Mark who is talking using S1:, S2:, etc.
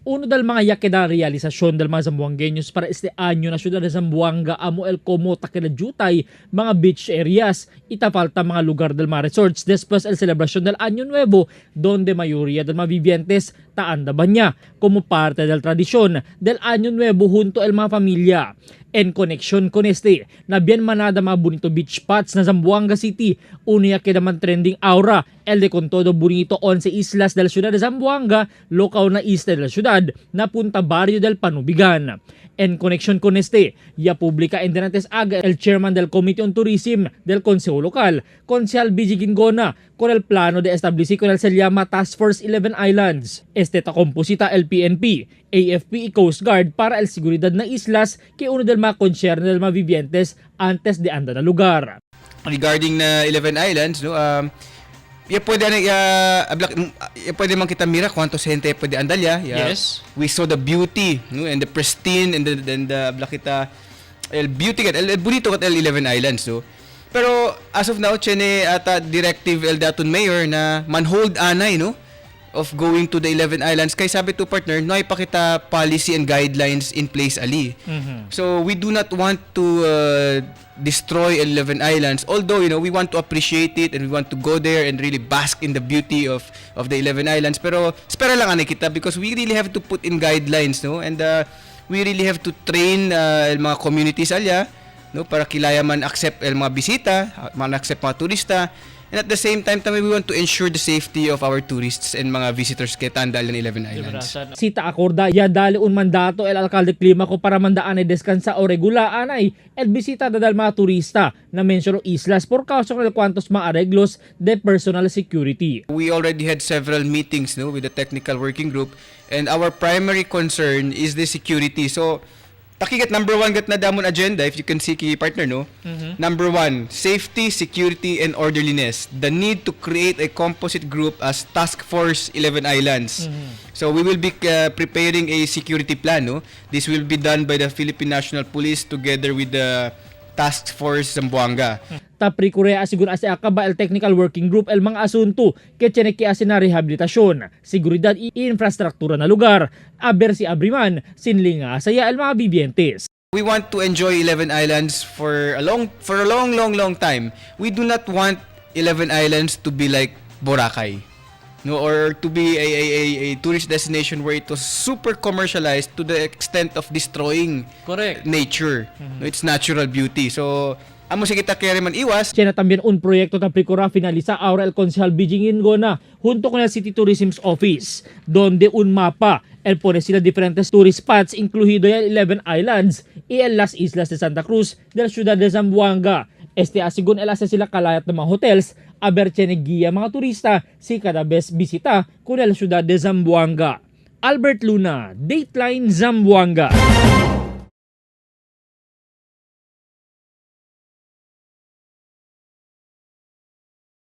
S1: Uno dal mga yakeda realisasyon dal mga Zamboangueños para este año na syudad de Zamboanga amo el como takila jutay mga beach areas. Ita falta mga lugar del mga resorts después el celebración del Año Nuevo donde mayoría del mga vivientes taan da banya como parte del tradisyon del Año Nuevo junto el mga familia. En koneksyon con este, na bien manada mga bonito beach spots na Zamboanga City, uno que naman trending aura, el de con todo bonito 11 islas del ciudad de Zamboanga, lokaw na isla de la ciudad, na punta barrio del Panubigan. En koneksyon con este, ya publica en Denantes Aga el chairman del Committee on Tourism del Consejo Local, Consejal BG Gingona, con el plano de establecer con el se llama Task Force 11 Islands. Este takomposita el PNP, AFP y Coast Guard para el seguridad na islas que uno del mga concerne del mga vivientes antes de anda na lugar.
S2: Regarding na 11 islands, no, pwede man kita mira cuántos gente pwede andalya.
S1: Yes.
S2: We saw the beauty, no, and the pristine and the kita el beauty kat el bonito kat el 11 islands, no. Pero as of now, chene ata directive el daton mayor na manhold anay, no, of going to the 11 islands kay sabi to partner no ay pakita policy and guidelines in place ali. So we do not want to destroy 11 islands, although we want to appreciate it and we want to go there and really bask in the beauty of the 11 islands, pero espera lang ani kita because we really have to put in guidelines, no, and we really have to train el mga communities alya, no, para kilaya man accept el mga bisita, man accept mga turista. And at the same time, we want to ensure the safety of our tourists and mga visitors kay Tandal and 11 Islands.
S1: Sita akorda, ya dali un mandato el alcalde klima ko para mandaan ay deskansa o regulaan ay el bisita dadal mga turista na mention islas por causa ng cuantos mga arreglos de personal security.
S2: We already had several meetings, no, with the technical working group, and our primary concern is the security. So takigat number 1 gat na damon agenda, if you can see key partner, no? Number 1, safety, security, and orderliness. The need to create a composite group as Task Force 11 Islands. So we will be preparing a security plan, no? This will be done by the Philippine National Police together with the Task Force Zamboanga.
S1: Tapri Korea asigun asi akaba el technical working group el mga asunto que tiene que hacer na rehabilitasyon, seguridad y infrastruktura na lugar. Aber si Abriman, sinlinga saya el mga vivientes.
S2: We want to enjoy 11 islands for a long time. We do not want 11 islands to be like Boracay, no, or to be a tourist destination where it was super commercialized to the extent of destroying nature, no, its natural beauty. So amo si kita kaya man iwas.
S1: Tiene también un proyecto de Precora finaliza ahora el Consejal BG Gingona junto con el City Tourism's Office, donde un mapa el pone sila diferentes tourist spots incluido el 11 Islands y el las islas de Santa Cruz del ciudad de Zamboanga. Este asigun el asa sila kalayat ng mga hotels aber tiene guía mga turista si kada best bisita con el ciudad de Zamboanga. Albert Luna, Dateline Zamboanga.